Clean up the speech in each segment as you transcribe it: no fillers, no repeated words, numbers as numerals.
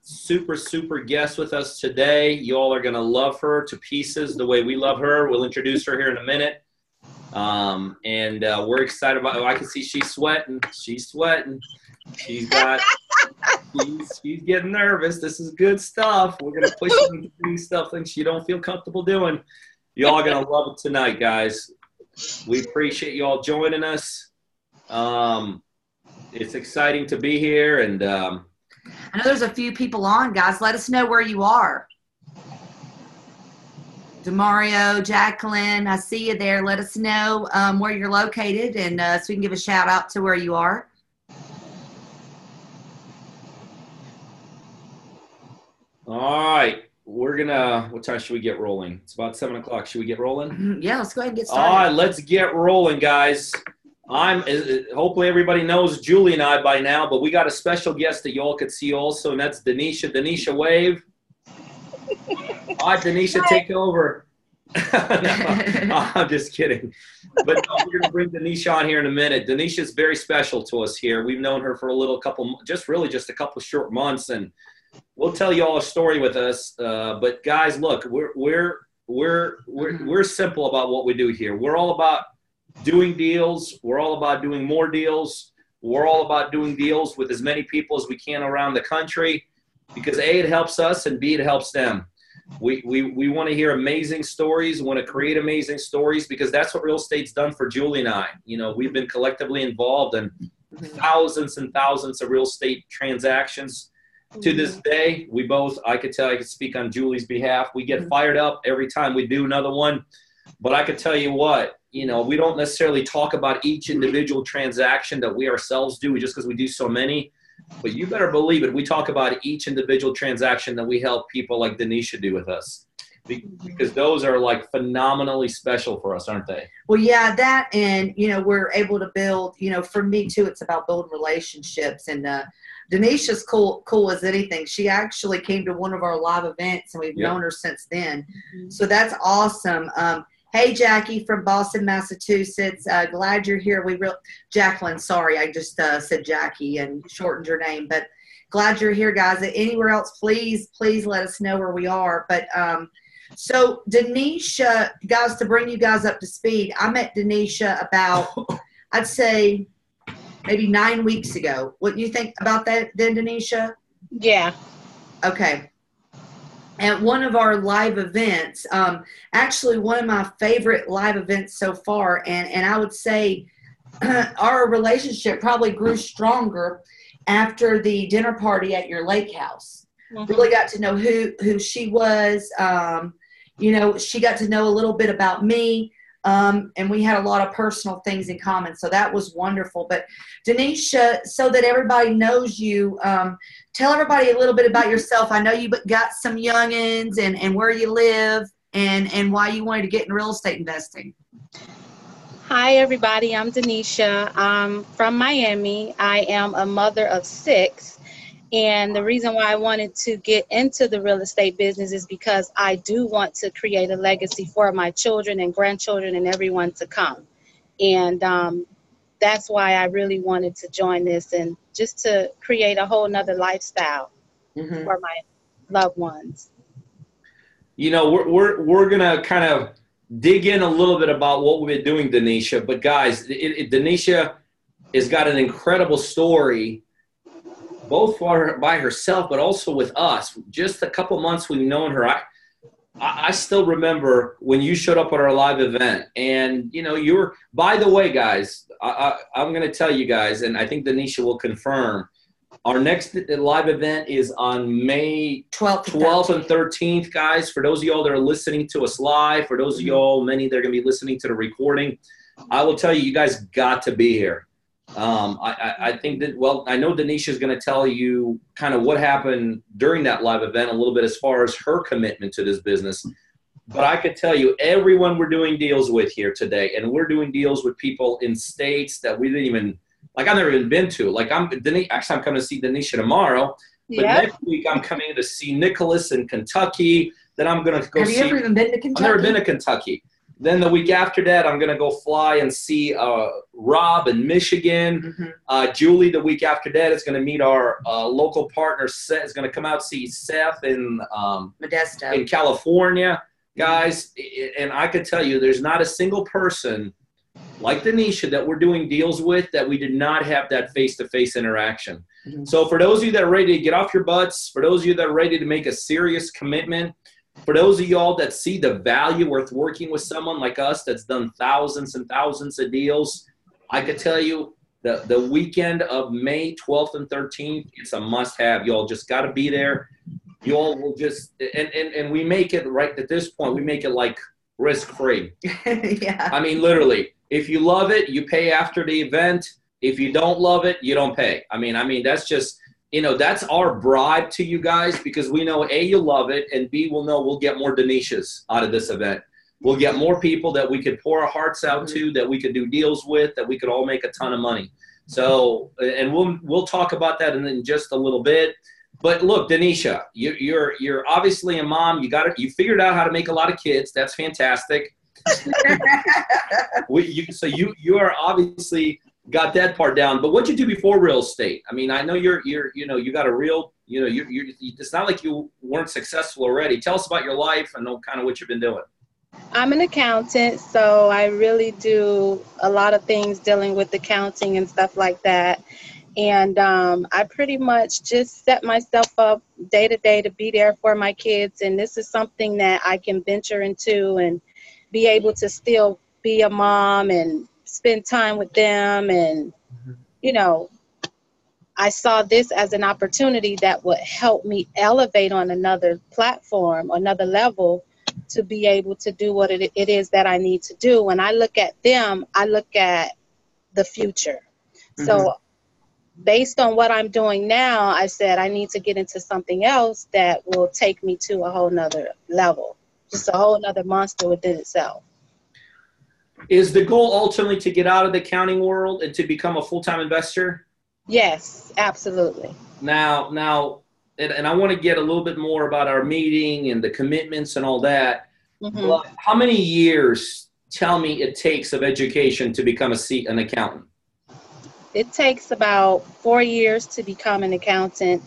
super guest with us today. You all are going to love her to pieces the way we love her. We'll introduce her here in a minute. We're excited about it. I can see she's sweating. She's sweating. She's getting nervous. This is good stuff. We're going to push her into doing stuff things you don't feel comfortable doing. Y'all are going to love it tonight, guys. We appreciate you all joining us. It's exciting to be here. And I know there's a few people on, guys. Let us know where you are. Demario, Jacqueline, I see you there. Let us know where you're located, and so we can give a shout out to where you are. All right. We're going to – what time should we get rolling? It's about 7 o'clock. Should we get rolling? Yeah, let's go ahead and get started. All right, let's get rolling, guys. Hopefully everybody knows Julie and I by now, but we got a special guest that y'all could see also, and that's Denisha. Denisha, wave. All right, Denisha, take over. No, I'm just kidding. But no, we're going to bring Denisha on here in a minute. Denisha is very special to us here. We've known her for a couple short months, and we'll tell you all a story with us. But guys, look, we're simple about what we do here. We're all about doing deals. We're all about doing more deals. We're all about doing deals with as many people as we can around the country, because A, it helps us, and B, it helps them. We want to hear amazing stories. We want to create amazing stories, because that's what real estate's done for Julie and I. You know, we've been collectively involved in thousands and thousands of real estate transactions. To this day, I could speak on Julie's behalf. We get fired up every time we do another one. But I could tell you what, you know, we don't necessarily talk about each individual transaction that we ourselves do just because we do so many. But you better believe it. We talk about each individual transaction that we help people like Denisha do with us, because those are like phenomenally special for us, aren't they? Well, yeah, that, and, you know, we're able to build, you know, for me too, it's about building relationships. And Denisha's cool as anything. She actually came to one of our live events, and we've known her since then. So that's awesome. Hey, Jackie from Boston, Massachusetts. Glad you're here. Jacqueline, sorry, I just said Jackie and shortened your name, but glad you're here, guys. Anywhere else, please let us know where we are. But so Denisha, guys, to bring you guys up to speed, I met Denisha about, I'd say, maybe 9 weeks ago. What do you think about that then, Denisha? Yeah. Okay. At one of our live events, actually one of my favorite live events so far, and I would say our relationship probably grew stronger after the dinner party at your lake house. Really got to know who she was. You know, she got to know a little bit about me. And we had a lot of personal things in common. So that was wonderful. But Denisha, so that everybody knows you, tell everybody a little bit about yourself. I know you got some youngins and where you live and why you wanted to get in real estate investing. Hi, everybody. I'm Denisha. I'm from Miami. I am a mother of 6. And the reason why I wanted to get into the real estate business is because I do want to create a legacy for my children and grandchildren and everyone to come. And that's why I really wanted to join this, and just to create a whole nother lifestyle for my loved ones. You know, we're going to kind of dig in a little bit about what we've been doing, Denisha. But guys, Denisha has got an incredible story, both by herself, but also with us. Just a couple months we've known her. I still remember when you showed up at our live event, and, you know, by the way, guys, I'm going to tell you guys, and I think Denisha will confirm, our next live event is on May 12th and 13th, guys. For those of y'all that are listening to us live, for those of y'all, many that are going to be listening to the recording, I will tell you, you guys got to be here. I think that, well, I know Denisha is going to tell you kind of what happened during that live event a little bit as far as her commitment to this business. But I could tell you, everyone we're doing deals with here today, and we're doing deals with people in states that we didn't even, like, I've never even been to. Like, I'm coming to see Denisha tomorrow, but next week I'm coming to see Nicholas in Kentucky. Then I'm going to go see. Have you ever even been to Kentucky? I've never been to Kentucky. Then the week after that, I'm going to go fly and see Rob in Michigan. Julie, the week after that, is going to meet our local partner. Seth is going to come out see Seth in Modesto, in California, guys. And I could tell you, there's not a single person like Denisha that we're doing deals with that we did not have that face-to-face interaction. So for those of you that are ready to get off your butts, for those of you that are ready to make a serious commitment, for those of y'all that see the value worth working with someone like us that's done thousands and thousands of deals, I could tell you the weekend of May 12th and 13th, it's a must-have. Y'all just got to be there. Y'all will just and we make it right at this point. We make it like risk-free. Yeah. I mean, literally, if you love it, you pay after the event. If you don't love it, you don't pay. I mean, that's just. That's our bribe to you guys because we know, A, you love it, and B, we'll get more Denishas out of this event. We'll get more people that we could pour our hearts out to, that we could do deals with, that we could all make a ton of money. So, and we'll talk about that in just a little bit. But look, Denisha, you're obviously a mom. You figured out how to make a lot of kids. That's fantastic. So you are obviously got that part down, but what'd you do before real estate? I mean, I know you got a real, it's not like you weren't successful already. Tell us about your life and kind of what you've been doing. I'm an accountant, so I really do a lot of things dealing with accounting and stuff like that. And I pretty much just set myself up day to day to be there for my kids. And this is something that I can venture into and be able to still be a mom and spend time with them. And, I saw this as an opportunity that would help me elevate on another platform, another level, to be able to do what it is that I need to do. When I look at them, I look at the future. So based on what I'm doing now, I said I need to get into something else that will take me to a whole nother level, just a whole nother monster within itself. Is the goal ultimately to get out of the accounting world and to become a full-time investor? Yes, absolutely. Now, and I want to get a little bit more about our meeting and the commitments and all that. Well, how many years, tell me, it takes of education to become an accountant? It takes about 4 years to become an accountant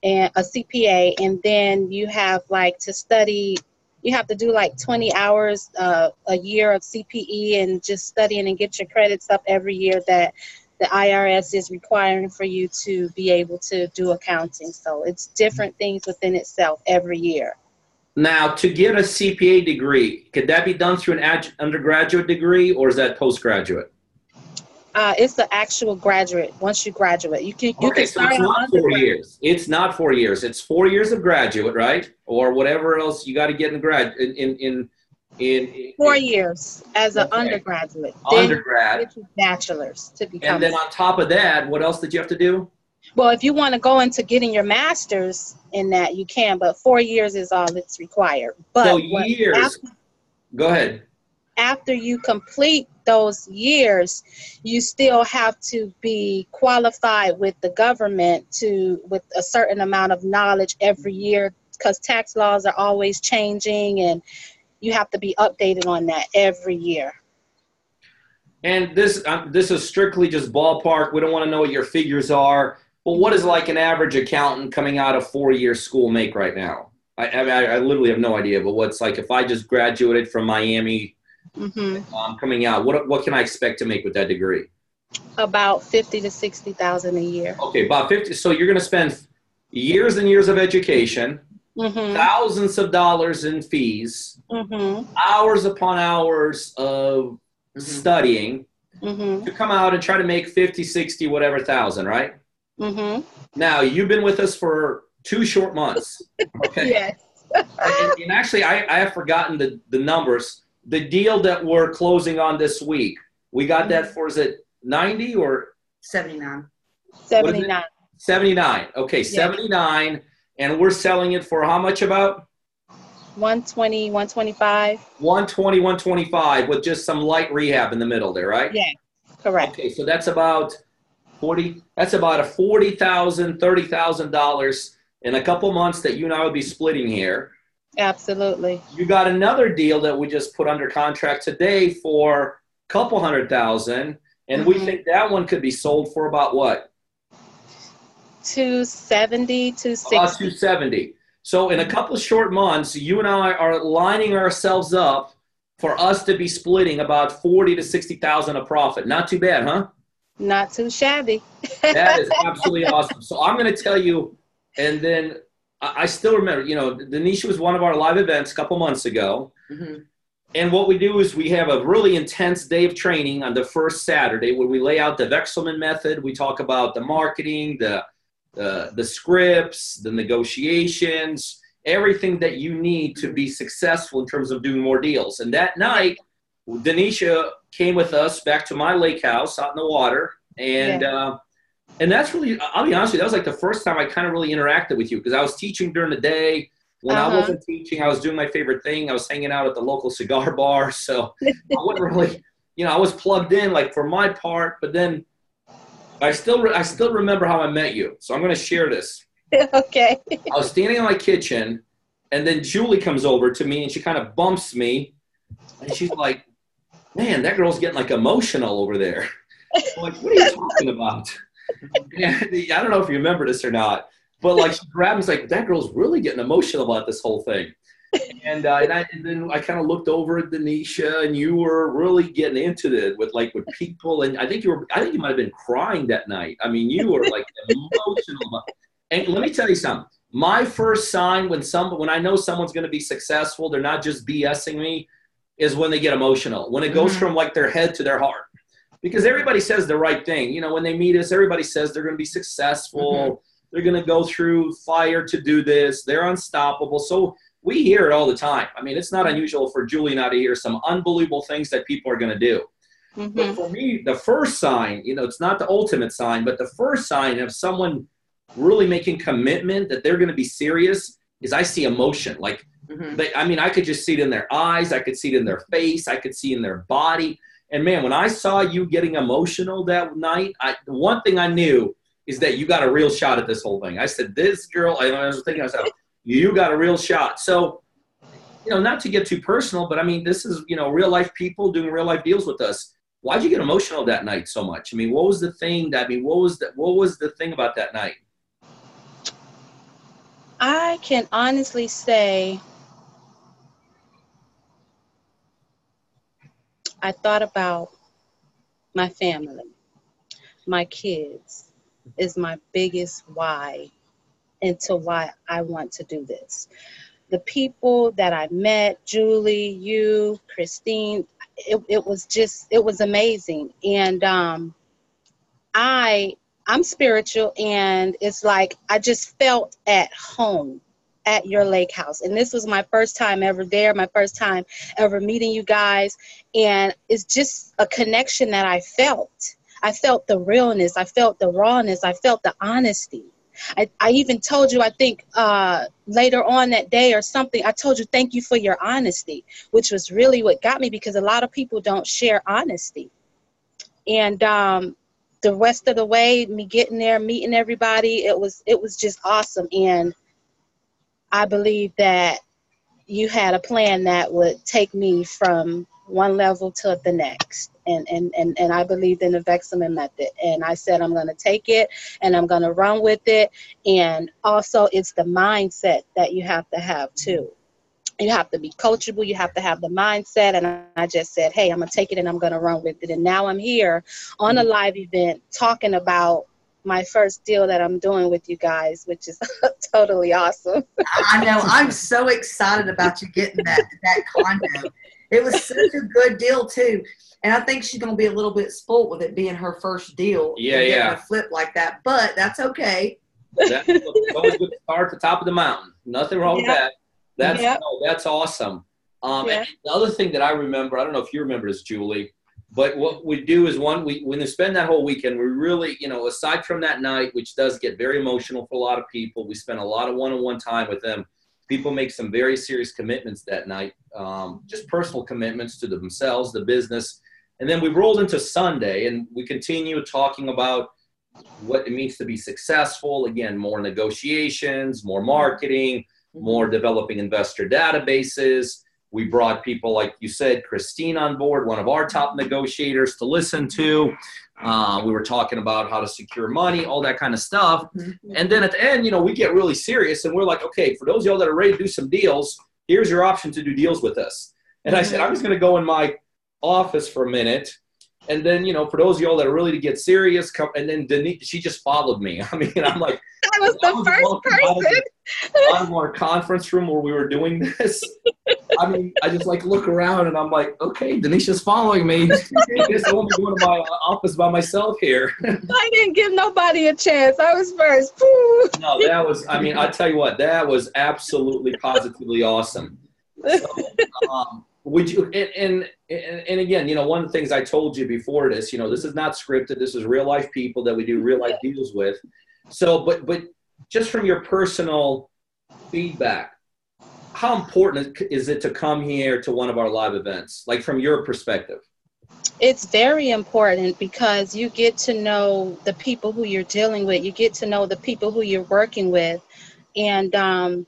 and a CPA, and then you have to study. You have to do 20 hours a year of CPE and just studying and get your credits up every year that the IRS is requiring for you to be able to do accounting. So it's different things within itself every year. Now, to get a CPA degree, could that be done through an undergraduate degree, or is that postgraduate? It's the actual graduate. Once you graduate, you can so it's not 4 years. It's not 4 years. It's 4 years of graduate, right? Or whatever else you got to get in 4 years as an undergraduate. Undergrad. Then you get your bachelor's to become. And then on top of that, what else did you have to do? Well, if you want to go into getting your master's in that, you can, but 4 years is all that's required. But so years. Go ahead. After you complete those years, you still have to be qualified with the government with a certain amount of knowledge every year, because tax laws are always changing and you have to be updated on that every year. And this is strictly just ballpark. We don't want to know what your figures are. But what is an average accountant coming out of 4-year school make right now? I literally have no idea. But what's if I just graduated from Miami, coming out, what can I expect to make with that degree? About $50,000 to $60,000 a year. Okay, about 50. So you're going to spend years and years of education, thousands of dollars in fees, hours upon hours of studying to come out and try to make 50, 60, whatever thousand, right? Now, you've been with us for 2 short months. Okay. Yes. and actually, I have forgotten the numbers. The deal that we're closing on this week, we got that for, is it 90 or? 79. 79. 79. Okay, yeah. 79. And we're selling it for how much about? 120, 125. 120, 125 with just some light rehab in the middle there, right? Yeah, correct. Okay, so that's about $40,000, $30,000 in a couple months that you and I would be splitting here. Absolutely. You got another deal that we just put under contract today for a couple $100,000, and we think that one could be sold for about what? 270, About 260. 270. So in a couple of short months, you and I are lining ourselves up for us to be splitting about 40 to 60,000 of profit. Not too bad, huh? Not too shabby. That is absolutely awesome. So I'm going to tell you, and then I still remember, you know, Denisha was one of our live events a couple months ago. Mm-hmm. And what we do is we have a really intense day of training on the first Saturday where we lay out the Vexelman method. We talk about the marketing, the scripts, the negotiations, everything that you need to be successful in terms of doing more deals. And that night, Denisha came with us back to my lake house out in the water. And that's really, I'll be honest with you, that was like the first time I kind of really interacted with you, because I was teaching during the day. When I wasn't teaching, I was doing my favorite thing. I was hanging out at the local cigar bar. So I wasn't really, you know, I was plugged in like for my part, but then I still remember how I met you. So I'm going to share this. Okay. I was standing in my kitchen, and then Julie comes over to me and she kind of bumps me, and she's like, man, that girl's getting like emotional over there. I'm like, what are you talking about? And I don't know if you remember this or not, but like she grabbed me, and was like, that girl's really getting emotional about this whole thing. And then I kind of looked over at Denisha, and you were really getting into it with people, and I think you might have been crying that night. I mean, you were like emotional. And let me tell you something. My first sign when I know someone's going to be successful, they're not just BSing me, is when they get emotional. When it goes from like their head to their heart. Because everybody says the right thing. You know, when they meet us, everybody says they're going to be successful. They're going to go through fire to do this. They're unstoppable. So we hear it all the time. I mean, it's not unusual for Julie and I to hear some unbelievable things that people are going to do. But for me, the first sign, you know, it's not the ultimate sign, but the first sign of someone really making commitment that they're going to be serious is I see emotion. Like, I could just see it in their eyes. I could see it in their face. I could see it in their body. And man, when I saw you getting emotional that night, the one thing I knew is that you got a real shot at this whole thing. I said, this girl, I was thinking to myself, you got a real shot. So, you know, not to get too personal, but I mean, this is, you know, real life people doing real life deals with us. Why'd you get emotional that night so much? I mean, what was the thing what was the thing about that night? I can honestly say I thought about my family, my kids is my biggest why into why I want to do this. The people that I met, Julie, you, Christine, it was amazing. And I'm spiritual, and it's like I just felt at home at your lake house. And this was my first time ever there, my first time ever meeting you guys. And it's just a connection that I felt. I felt the realness. I felt the rawness. I felt the honesty. I even told you, I think later on that day or something, I told you, thank you for your honesty, which was really what got me, because a lot of people don't share honesty. And the rest of the way, me getting there, meeting everybody, it was just awesome. And I believe that you had a plan that would take me from one level to the next. And I believed in the Vexelman method. And I said, I'm going to take it and I'm going to run with it. And also it's the mindset that you have to have too. You have to be coachable. You have to have the mindset. And I just said, hey, I'm going to take it and I'm going to run with it. And now I'm here on a live event talking about my first deal that I'm doing with you guys, which is totally awesome. I know. I'm so excited about you getting that condo. It was such a good deal too. And I think she's going to be a little bit spoiled with it being her first deal. Yeah. A flip like that, but that's okay. That's always good to start at the top of the mountain. Nothing wrong with that. That's awesome. And the other thing that I remember, I don't know if you remember this, Julie, but what we do is when we spend that whole weekend, we really, you know, aside from that night, which does get very emotional for a lot of people, we spend a lot of one-on-one time with them. People make some very serious commitments that night, just personal commitments to themselves, the business. And then we rolled into Sunday and we continue talking about what it means to be successful. Again, more negotiations, more marketing, more developing investor databases. We brought people, like you said, Christine on board, one of our top negotiators to listen to. We were talking about how to secure money, all that kind of stuff. And then at the end, we get really serious and we're like, okay, for those of y'all that are ready to do some deals, here's your option to do deals with us. And I said, I'm just going to go in my office for a minute. And then, for those of y'all that are really to get serious, come. And then Denise, she just followed me. I mean, I'm like, I was the first person out of our conference room where we were doing this. I mean, I just look around and I'm like, okay, Denisha's following me. I guess I won't be going to my office by myself here. I didn't give nobody a chance. I was first. No, that was, I tell you what, that was absolutely positively awesome. So, would you, and again, one of the things I told you before this, this is not scripted. This is real life people that we do real life deals with. So, but just from your personal feedback, how important is it to come here to one of our live events? Like from your perspective? It's very important because you get to know the people who you're dealing with. You get to know the people who you're working with. And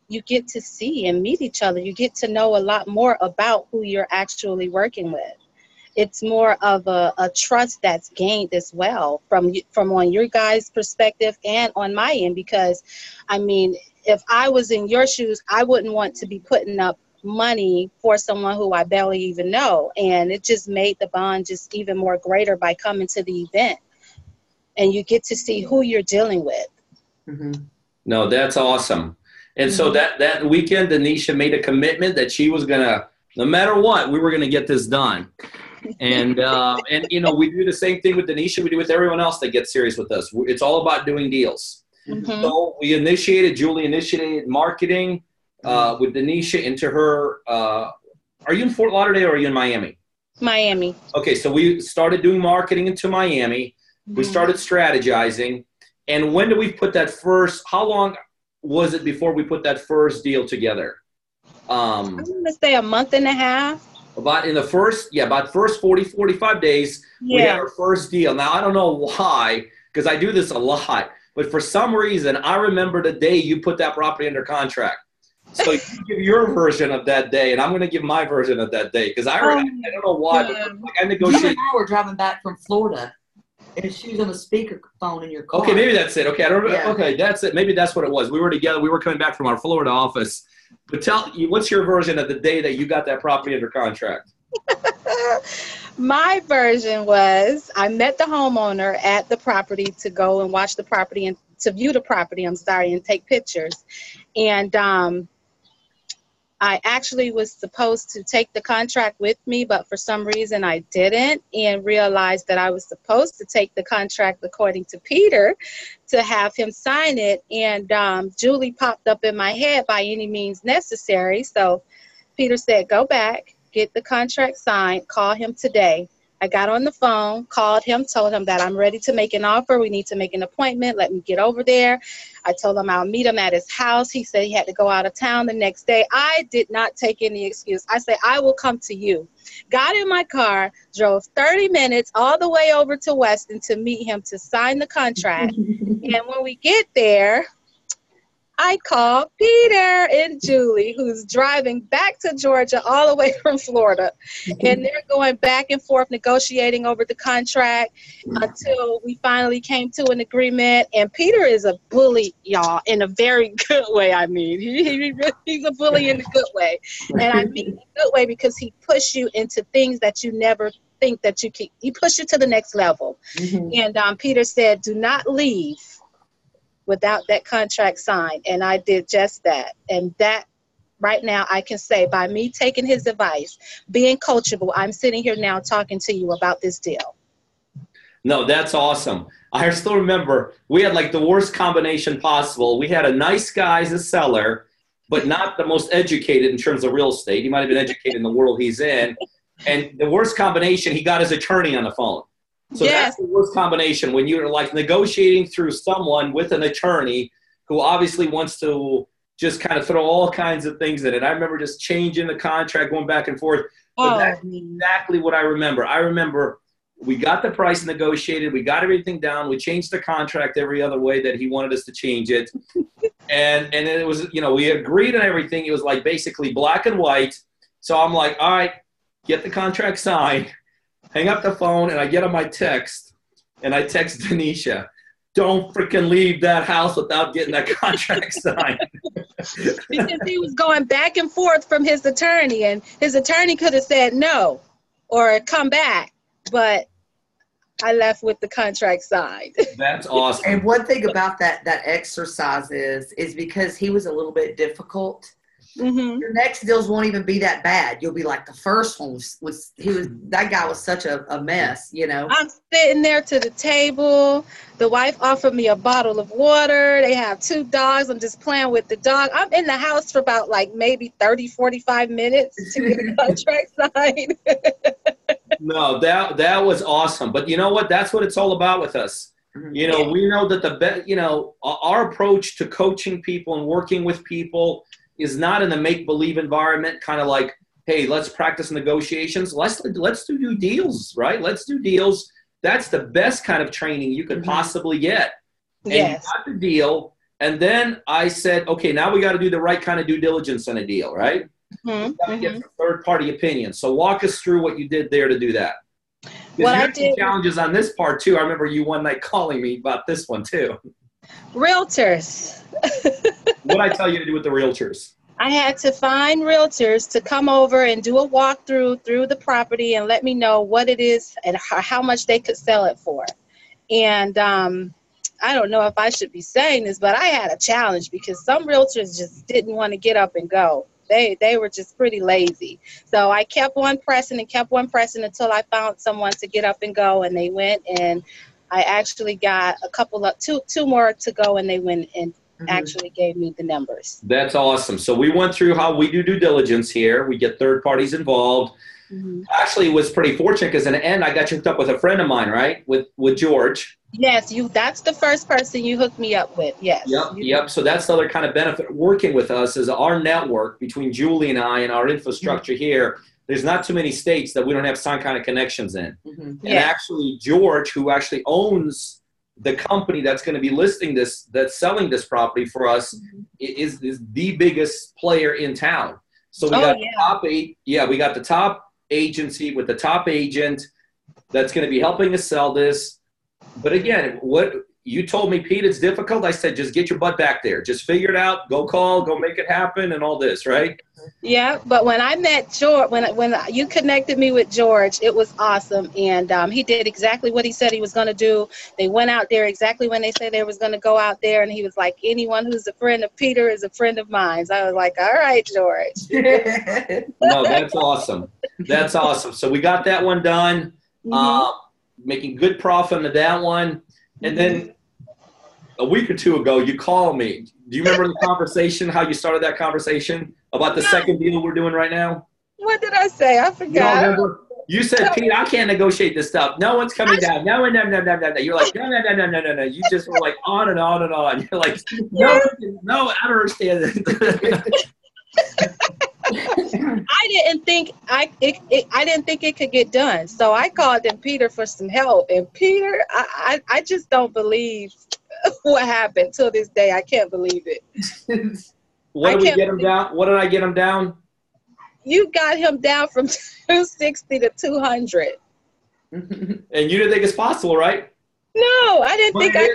you get to see and meet each other. You get to know a lot more about who you're actually working with. It's more of a trust that's gained as well from on your guys' perspective and on my end, because if I was in your shoes, I wouldn't want to be putting up money for someone who I barely even know. And it just made the bond just even more greater by coming to the event. And you get to see who you're dealing with. Mm-hmm. No, that's awesome. And so that weekend, Denisha made a commitment that she was going to, no matter what, we were going to get this done. And we do the same thing with Denisha. We do with everyone else that gets serious with us. It's all about doing deals. Mm-hmm. So Julie initiated marketing with Denisha into her. Are you in Fort Lauderdale or are you in Miami? Miami. Okay, so we started doing marketing into Miami. Mm-hmm. We started strategizing. And when did we put that first, how long was it before we put that first deal together? I'm going to say a month and a half. About first 40, 45 days, we had our first deal. Now, I don't know why, because I do this a lot, but for some reason, I remember the day you put that property under contract. So you give your version of that day, and I'm going to give my version of that day, because I don't know why, but I negotiated. You and I were driving back from Florida, and she was on the speakerphone in your car. Okay, maybe that's it. Okay, I don't. Yeah. Okay, that's it. Maybe that's what it was. We were together. We were coming back from our Florida office. But what's your version of the day that you got that property under contract? My version was I met the homeowner at the property to go and watch the property and to view the property. And take pictures. And I actually was supposed to take the contract with me, but for some reason I didn't, and realized that I was supposed to take the contract according to Peter to have him sign it. And Julie popped up in my head, by any means necessary. So Peter said, go back, get the contract signed, call him today. I got on the phone, called him, told him that I'm ready to make an offer. We need to make an appointment. Let me get over there. I told him I'll meet him at his house. He said he had to go out of town the next day. I did not take any excuse. I said, I will come to you. Got in my car, drove 30 minutes all the way over to Weston to meet him to sign the contract. And when we get there, I called Peter and Julie, who's driving back to Georgia all the way from Florida. And they're going back and forth negotiating over the contract until we finally came to an agreement. And Peter is a bully, y'all, in a very good way. He's a bully in a good way. And I mean in a good way because he pushes you into things that you never think that you can. He pushes you to the next level. Mm-hmm. And Peter said, do not leave without that contract signed. And I did just that. And that right now I can say, by me taking his advice, being coachable, I'm sitting here now talking to you about this deal. No, that's awesome. I still remember we had the worst combination possible. We had a nice guy as a seller, but not the most educated in terms of real estate. He might have been educated in the world he's in. And the worst combination, he got his attorney on the phone. So that's the worst combination, when you're negotiating through someone with an attorney who obviously wants to just kind of throw all kinds of things in it. I remember just changing the contract, going back and forth. But that's exactly what I remember. I remember We got the price negotiated. We got everything down. We changed the contract every other way that he wanted us to change it. And it was, you know, we agreed on everything. It was like basically black and white. So I'm like, all right, get the contract signed, hang up the phone, and I get on my text, and I text Denisha, don't freaking leave that house without getting that contract signed. Because he was going back and forth from his attorney, and his attorney could have said no or come back, but I left with the contract signed. That's awesome. And one thing about that exercise is because he was a little bit difficult, your next deals won't even be that bad. You'll be like, the first one that guy was such a mess, you know. I'm sitting there to the table. The wife offered me a bottle of water. They have 2 dogs. I'm just playing with the dog. I'm in the house for about like maybe 30, 45 minutes to get a contract signed. No, that was awesome. But you know what? That's what it's all about with us. You know, we know that our approach to coaching people and working with people is not in the make-believe environment, kind of like, hey, let's practice negotiations. Let's do deals, right? Let's do deals. That's the best kind of training you could possibly get. And you got the deal. And then I said, okay, now we got to do the right kind of due diligence on a deal, right? We got to get some third-party opinion. So walk us through what you did there to do that. Well, I did challenges on this part too. I remember you one night calling me about this one too. Realtors. What did I tell you to do with the realtors? I had to find realtors to come over and do a walkthrough through the property and let me know what it is and how much they could sell it for. And I don't know if I should be saying this, but I had a challenge because some realtors just didn't want to get up and go. They were just pretty lazy. So I kept on pressing until I found someone to get up and go, and they went, and I actually got two more to go, and they went and actually gave me the numbers. That's awesome. So we went through how we do due diligence here. We get third parties involved. Actually, it was pretty fortunate because in the end, I got you hooked up with a friend of mine, right? With George. Yes, that's the first person you hooked me up with. Yes. Yep. So that's the other kind of benefit working with us is our network between Julie and I and our infrastructure here. There's not too many states that we don't have some kind of connections in. And actually, George, who actually owns the company that's going to be that's selling this property for us, is the biggest player in town. So we got the top 8. Yeah, we got the top agency with the top agent that's going to be helping us sell this. But again, what you told me, Pete, it's difficult. I said, just get your butt back there. Just figure it out. Go call, go make it happen and all this, right? Yeah, but when I met George, when you connected me with George, it was awesome. And he did exactly what he said he was going to do. They went out there exactly when they said they was going to go out there. And he was like, anyone who's a friend of Peter is a friend of mine. So I was like, all right, George. No, that's awesome. That's awesome. So we got that one done. Making good profit on that one. And then a week or 2 ago, you called me. Do you remember the conversation, how you started that conversation about the second deal we're doing right now? What did I say? I forgot. You don't remember? You said, Pete, I can't negotiate this stuff. No one's coming down. No. You're like, no. You just were like on and on and on. You're like, no, I don't understand it. I didn't think it could get done. So I called in Peter for some help. And Peter, I just don't believe what happened till this day. I can't believe it. What did we get him down? What did I get him down? You got him down from 260 to 200. And you didn't think it's possible, right? No, I didn't think I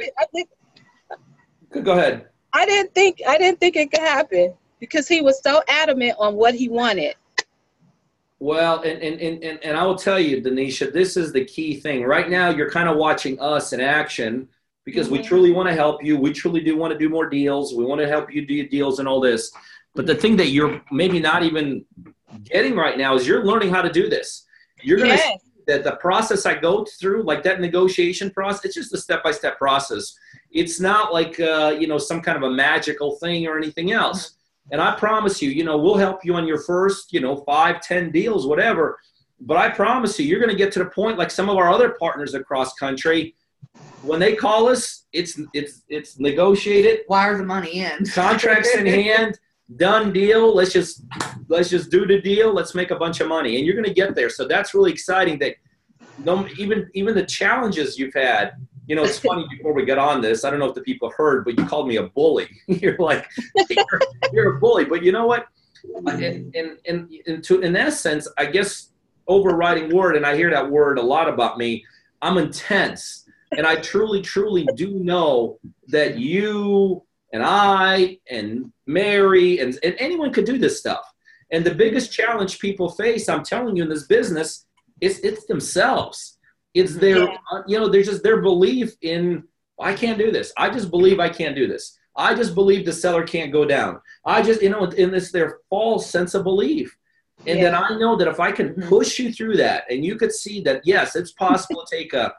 could. Go ahead. I didn't think it could happen because he was so adamant on what he wanted. Well, and I will tell you, Denisha, this is the key thing. Right now, you're kind of watching us in action because we truly want to help you. We truly do want to do more deals. We want to help you do deals and all this. But the thing that you're maybe not even getting right now is you're learning how to do this. You're going to see that the process I go through, like that negotiation process, it's just a step-by-step process. It's not like, some kind of a magical thing or anything else. And I promise you, we'll help you on your first, 5, 10 deals, whatever. But I promise you, you're going to get to the point like some of our other partners across country, when they call us, it's negotiated. Wire the money in. Contracts in hand, done deal. Let's just do the deal. Let's make a bunch of money. And you're going to get there. So that's really exciting that no, even the challenges you've had. You know, it's funny, before we get on this, I don't know if the people heard, but you called me a bully. You're like, you're a bully. But you know what? In essence, I guess overriding word, and I hear that word a lot about me, I'm intense. And I truly, truly do know that you and I and Mary and anyone could do this stuff. And the biggest challenge people face, I'm telling you, in this business, it's themselves. It's their, there's just their belief in, I can't do this. I just believe I can't do this. I just believe the seller can't go down. I just, and it's their false sense of belief. And then I know that if I can push you through that, and you could see that, yes, it's possible to take a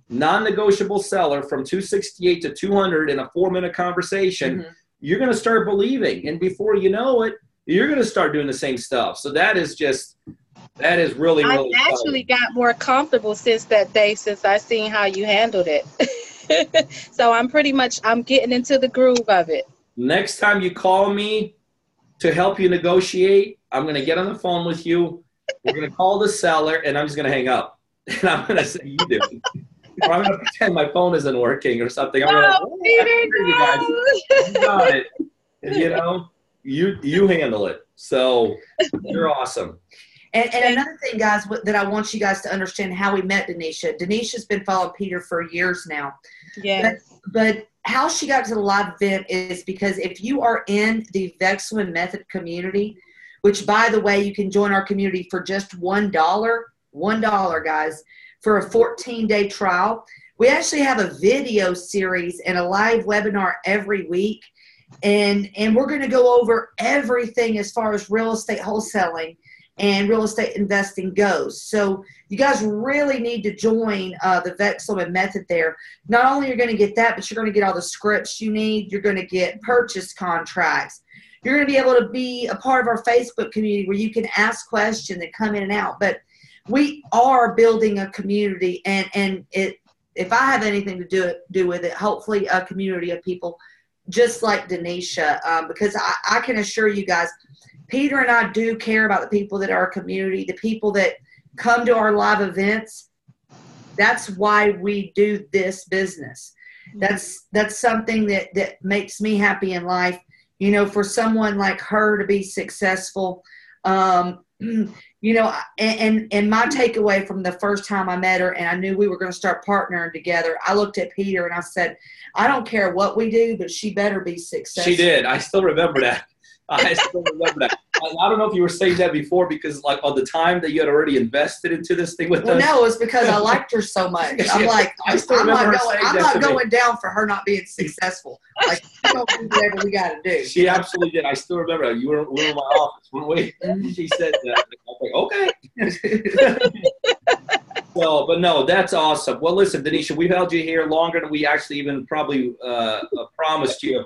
non-negotiable seller from 268 to 200 in a 4-minute conversation, you're going to start believing. And before you know it, you're going to start doing the same stuff. So that is really, really I've actually got more comfortable since that day, since I seen how you handled it. So I'm getting into the groove of it. Next time you call me to help you negotiate, I'm going to get on the phone with you. We're going to call the seller, and I'm just going to hang up. And I'm going to say, you do. Or I'm going to pretend my phone isn't working or something. I'm going to you guys. You got it. And, you handle it. So you're awesome. And another thing, guys, that I want you guys to understand how we met Denisha. Denisha's been following Peter for years now. Yes. But how she got to the live event is because if you are in the Vexelman Method community, which, by the way, you can join our community for just $1, guys, for a 14-day trial. We actually have a video series and a live webinar every week. And we're going to go over everything as far as real estate wholesaling and real estate investing goes. So you guys really need to join the Vexelman Method there. Not only are you going to get that, but you're going to get all the scripts you need. You're going to get purchase contracts. You're going to be able to be a part of our Facebook community where you can ask questions and come in and out. But we are building a community, and if I have anything to do with it, hopefully a community of people just like Denisha, because I can assure you guys, Peter and I do care about the people that are our community, the people that come to our live events. That's why we do this business. That's something that makes me happy in life. For someone like her to be successful, and my takeaway from the first time I met her and I knew we were going to start partnering together, I looked at Peter and I said, I don't care what we do, but she better be successful. She did. I still remember that. I still remember that. I don't know if you were saying that before because, like, on the time that you had already invested into this thing with us. No, it's because I liked her so much. I'm like, I'm not going down for her not being successful. Like, we don't do whatever we got to do. She absolutely did. I still remember that. We were in my office, weren't we? She said that. I was like, okay. So, but no, that's awesome. Well, listen, Denisha, we've held you here longer than we actually even probably promised you.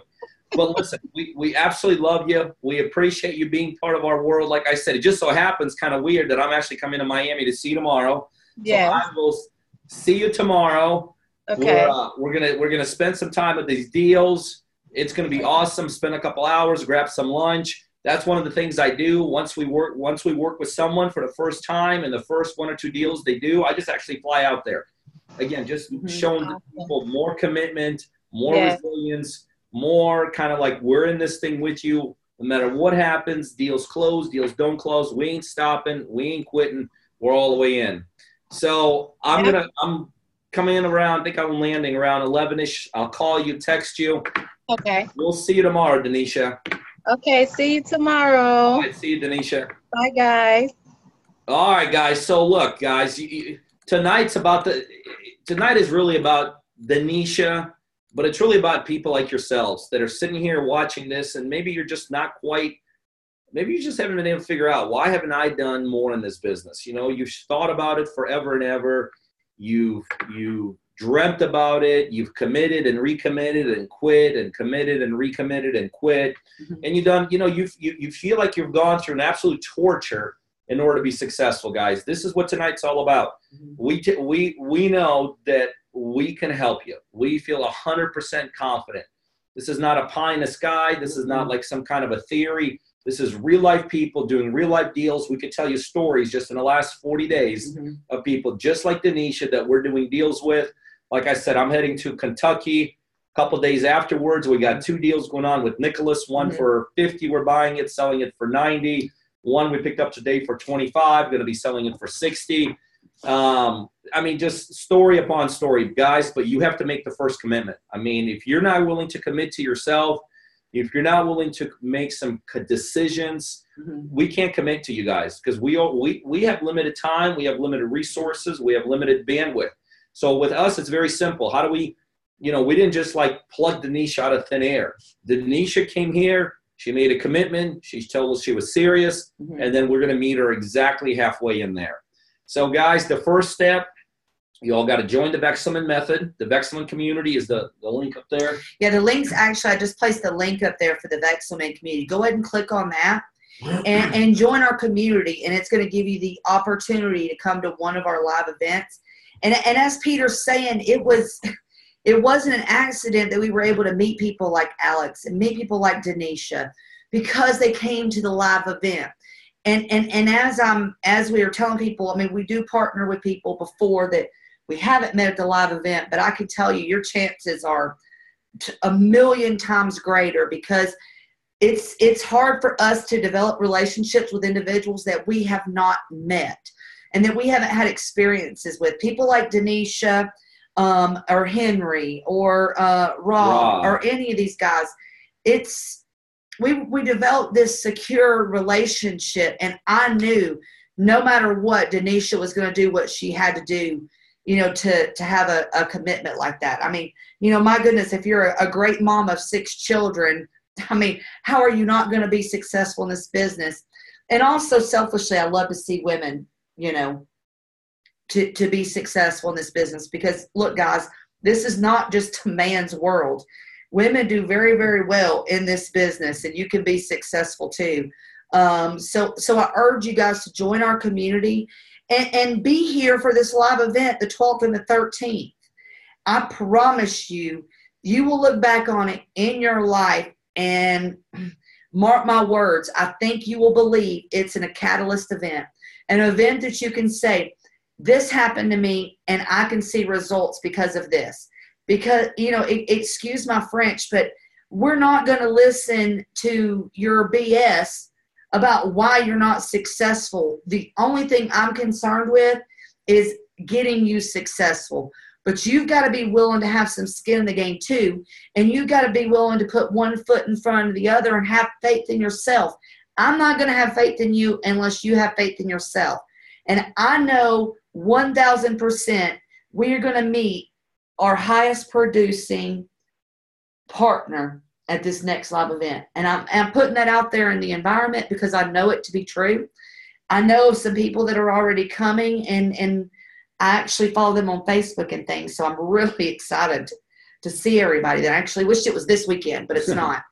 But listen, we absolutely love you. We appreciate you being part of our world. Like I said, it just so happens kind of weird that I'm actually coming to Miami to see you tomorrow. Yeah. So I will see you tomorrow. Okay. We're gonna spend some time with these deals. It's gonna be awesome. Spend a couple hours, grab some lunch. That's one of the things I do once we work with someone for the first time and the first 1 or 2 deals they do. I just actually fly out there. Again, just showing the people more commitment, more resilience. More kind of like, we're in this thing with you. No matter what happens, deals close, deals don't close. We ain't stopping. We ain't quitting. We're all the way in. So I'm coming in around, I think I'm landing around 11-ish. I'll call you, text you. Okay. We'll see you tomorrow, Denisha. Okay. See you tomorrow. All right, see you, Denisha. Bye, guys. All right, guys. So look, guys, tonight is really about Denisha. But it's really about people like yourselves that are sitting here watching this, and maybe you're just not quite, maybe you just haven't been able to figure out, why haven't I done more in this business? You've thought about it forever and ever. You've dreamt about it. You've committed and recommitted and quit and committed and recommitted and quit. And you feel like you've gone through an absolute torture in order to be successful, guys. This is what tonight's all about. We know that we can help you. We feel 100% confident. This is not a pie in the sky. This is not like some kind of a theory. This is real life people doing real life deals. We could tell you stories just in the last 40 days of people just like Denisha that we're doing deals with. Like I said, I'm heading to Kentucky a couple days afterwards. We got 2 deals going on with Nicholas, one for 50. We're buying it, selling it for 90. One we picked up today for 25, going to be selling it for 60. I mean, just story upon story, guys, but you have to make the first commitment. I mean, if you're not willing to commit to yourself, if you're not willing to make some decisions, we can't commit to you guys because we have limited time, we have limited resources, we have limited bandwidth. So with us, it's very simple. How do we, you know, we didn't just like plug Denisha out of thin air. Denisha came here, she made a commitment, she told us she was serious, and then we're going to meet her exactly halfway in there. So guys, the first step, you all got to join the Vexelman Method. The Vexelman community is the link up there. Yeah, the link's actually, I just placed the link up there for the Vexelman community. Go ahead and click on that and join our community, and it's going to give you the opportunity to come to one of our live events. And as Peter's saying, it wasn't an accident that we were able to meet people like Alex and meet people like Denisha because they came to the live event. And as we are telling people, I mean, we do partner with people before that we haven't met at the live event, but I can tell you your chances are 1,000,000 times greater because it's hard for us to develop relationships with individuals that we have not met and that we haven't had experiences with. People like Denisha or Henry or Rob or any of these guys. We developed this secure relationship, and I knew no matter what, Denisha was going to do what she had to do, you know, to have a commitment like that. I mean, you know, my goodness, if you're a great mom of 6 children, I mean, how are you not going to be successful in this business? And also selfishly, I love to see women, you know, to be successful in this business because look, guys, this is not just a man's world. Women do very, very well in this business, and you can be successful too. So I urge you guys to join our community and be here for this live event, the 12th and the 13th. I promise you, you will look back on it in your life and mark my words, I think you will believe it's a catalyst event, an event that you can say, this happened to me and I can see results because of this. Because, you know, excuse my French, but we're not going to listen to your BS about why you're not successful. The only thing I'm concerned with is getting you successful. But you've got to be willing to have some skin in the game too. And you've got to be willing to put one foot in front of the other and have faith in yourself. I'm not going to have faith in you unless you have faith in yourself. And I know 1,000% we are going to meet our highest producing partner at this next live event. And I'm putting that out there in the environment because I know it to be true. I know of some people that are already coming and I actually follow them on Facebook and things. So I'm really excited to see everybody. That I actually wished it was this weekend, but it's not.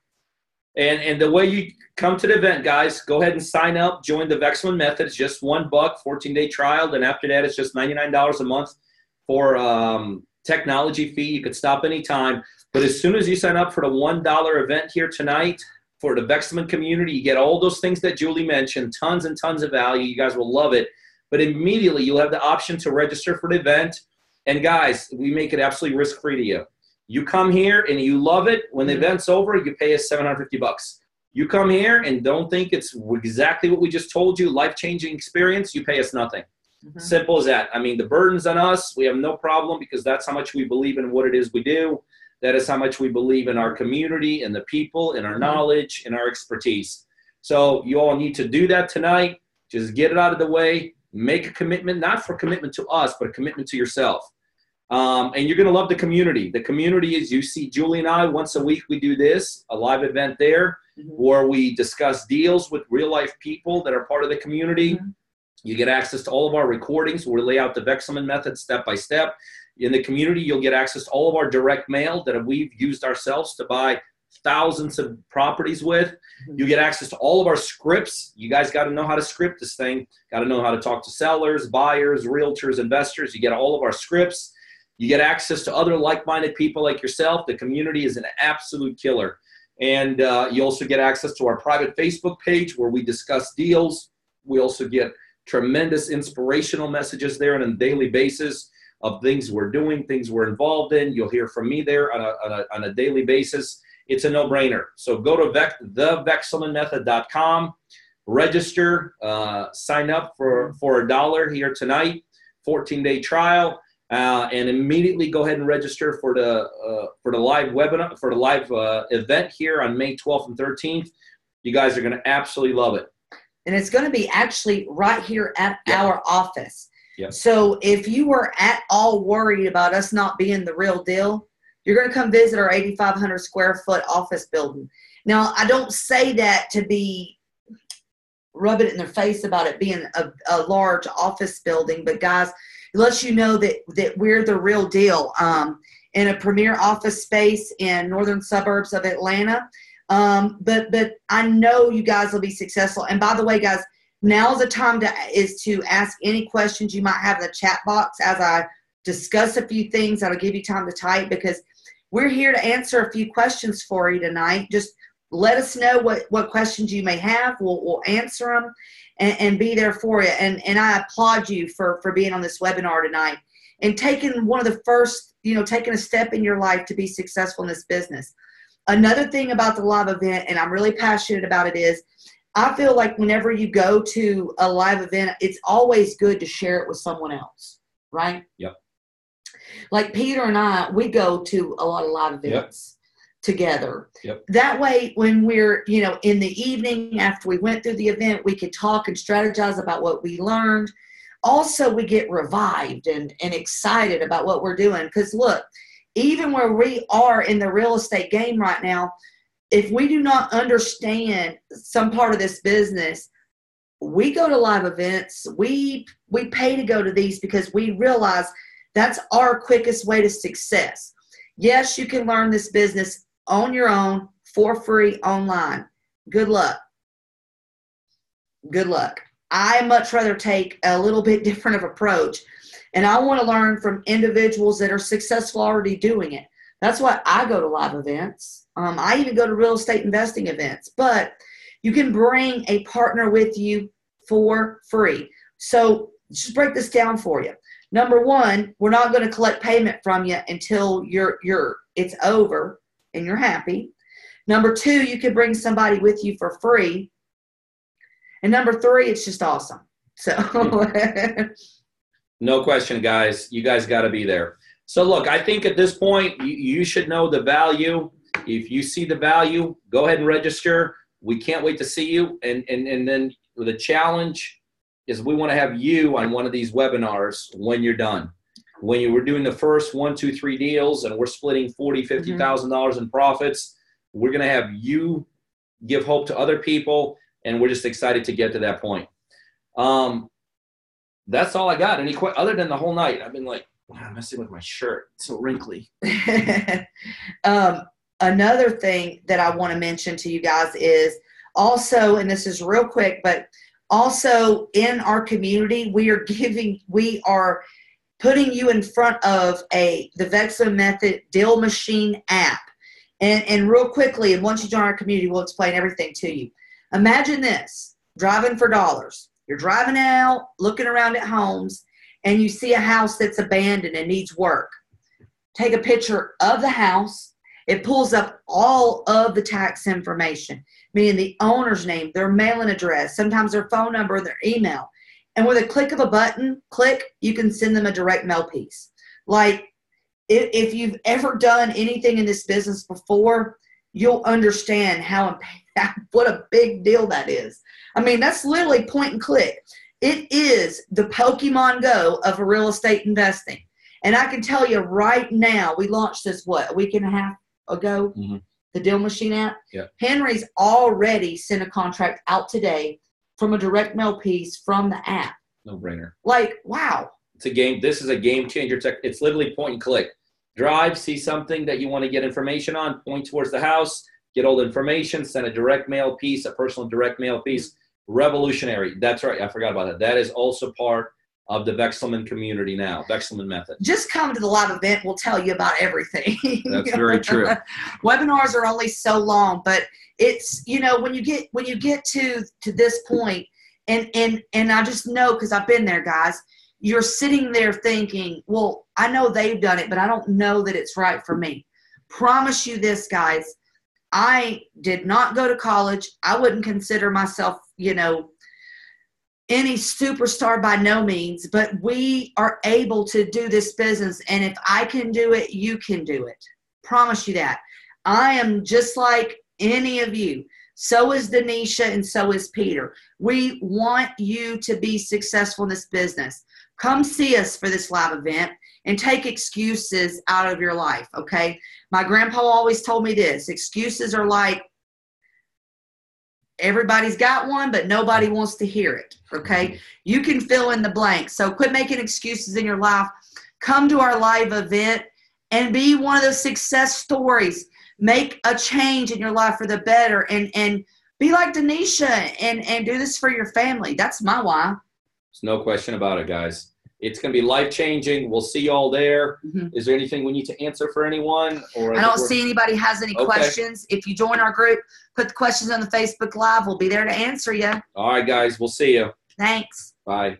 And the way you come to the event, guys, go ahead and sign up. Join the Vexelman Method. It's just $1, 14-day trial. Then after that, it's just $99 a month for technology fee. You could stop anytime. But as soon as you sign up for the $1 event here tonight for the Vexelman community, you get all those things that Julie mentioned, tons and tons of value. You guys will love it. But immediately you'll have the option to register for the event. And guys, we make it absolutely risk-free to you. You come here and you love it. When the event's over, you pay us $750. You come here and don't think it's exactly what we just told you, life-changing experience, you pay us nothing. Simple as that. I mean, the burden's on us. We have no problem because that's how much we believe in what it is we do. That is how much we believe in our community and the people and our knowledge and our expertise. So you all need to do that tonight. Just get it out of the way. Make a commitment, not for commitment to us, but a commitment to yourself. And you're going to love the community. The community is, you see Julie and I, once a week we do this, a live event there, where we discuss deals with real life people that are part of the community. You get access to all of our recordings. We lay out the Vexelman Method step by step. In the community, you'll get access to all of our direct mail that we've used ourselves to buy thousands of properties with. You get access to all of our scripts. You guys got to know how to script this thing. Got to know how to talk to sellers, buyers, realtors, investors. You get all of our scripts. You get access to other like-minded people like yourself. The community is an absolute killer. And you also get access to our private Facebook page where we discuss deals. We also get tremendous inspirational messages there on a daily basis of things we're doing, things we're involved in. You'll hear from me there on a daily basis. It's a no-brainer. So go to thevexelmanmethod.com, register, sign up for $1 here tonight, 14-day trial, and immediately go ahead and register for the live webinar, for the live event here on May 12th and 13th. You guys are going to absolutely love it. And it's going to be actually right here at our office. Yep. So if you were at all worried about us not being the real deal, you're going to come visit our 8,500 square foot office building. Now, I don't say that to be rubbing it in their face about it being a large office building, but guys, it lets you know that we're the real deal in a premier office space in northern suburbs of Atlanta. But I know you guys will be successful. And by the way, guys, now's the time to ask any questions you might have in the chat box as I discuss a few things. That'll give you time to type, because we're here to answer a few questions for you tonight. Just let us know what questions you may have. We'll answer them and be there for you. And I applaud you for being on this webinar tonight and taking one of the first, taking a step in your life to be successful in this business. Another thing about the live event, and I'm really passionate about it, is I feel like whenever you go to a live event, it's always good to share it with someone else, right? Yep. Like Peter and I, we go to a lot of live events together. Yep. That way, when we're, in the evening after we went through the event, we could talk and strategize about what we learned. Also, we get revived and excited about what we're doing. Because look, even where we are in the real estate game right now, if we do not understand some part of this business, we go to live events. We pay to go to these because we realize that's our quickest way to success. Yes, you can learn this business on your own for free online. Good luck. Good luck. I much rather take a little bit different of approach, and I want to learn from individuals that are successful already doing it. That's why I go to live events. I even go to real estate investing events, but you can bring a partner with you for free. So just break this down for you. Number one, we're not going to collect payment from you until it's over and you're happy. Number two, you can bring somebody with you for free. And number three, it's just awesome. So no question, guys. You guys got to be there. So look, I think at this point, you should know the value. If you see the value, go ahead and register. We can't wait to see you. And then the challenge is we want to have you on one of these webinars when you're done. When we're doing the first 1, 2, 3 deals and we're splitting $40,000, $50,000 in profits, we're going to have you give hope to other people. And we're just excited to get to that point. That's all I got. Other than the whole night, I've been like, I'm messing with my shirt. It's so wrinkly. Another thing that I want to mention to you guys is also, and this is real quick, but also in our community, we are putting you in front of the Vexo Method Deal Machine app. And real quickly, and once you join our community, we'll explain everything to you. Imagine this, driving for dollars. You're driving out, looking around at homes, and you see a house that's abandoned and needs work. Take a picture of the house. It pulls up all of the tax information, meaning the owner's name, their mailing address, sometimes their phone number, their email. And with a click of a button, you can send them a direct mail piece. Like, if you've ever done anything in this business before, you'll understand what a big deal that is. I mean, that's literally point and click. It is the Pokemon Go of real estate investing. And I can tell you right now, we launched this, a week and a half ago, the Deal Machine app. Yeah. Henry's already sent a contract out today from a direct mail piece from the app. No brainer. Like, wow. It's a game. This is a game changer. It's literally point and click. Drive, see something that you want to get information on, point towards the house, get all the information, send a direct mail piece, a personal direct mail piece. Revolutionary. That's right. I forgot about that. That is also part of the Vexelman community now, Vexelman method. Just come to the live event. We'll tell you about everything. That's very true. Webinars are only so long, but it's, you know, when you get to this point, and I just know, because I've been there, guys, you're sitting there thinking, well, I know they've done it, but I don't know that it's right for me. Promise you this, guys. I did not go to college. I wouldn't consider myself, you know, any superstar by no means, but we are able to do this business. And if I can do it, you can do it. Promise you that. I am just like any of you. So is Denisha, and so is Peter. We want you to be successful in this business. Come see us for this live event and take excuses out of your life, okay? My grandpa always told me this: excuses are like, everybody's got one, but nobody wants to hear it, okay? You can fill in the blank. So quit making excuses in your life. Come to our live event and be one of those success stories. Make a change in your life for the better, and be like Denisha and do this for your family. That's my why. There's no question about it, guys. It's going to be life-changing. We'll see you all there. Mm-hmm. Is there anything we need to answer for anyone? Or I don't see anybody has any questions. If you join our group, put the questions on the Facebook Live. We'll be there to answer you. All right, guys. We'll see you. Thanks. Bye.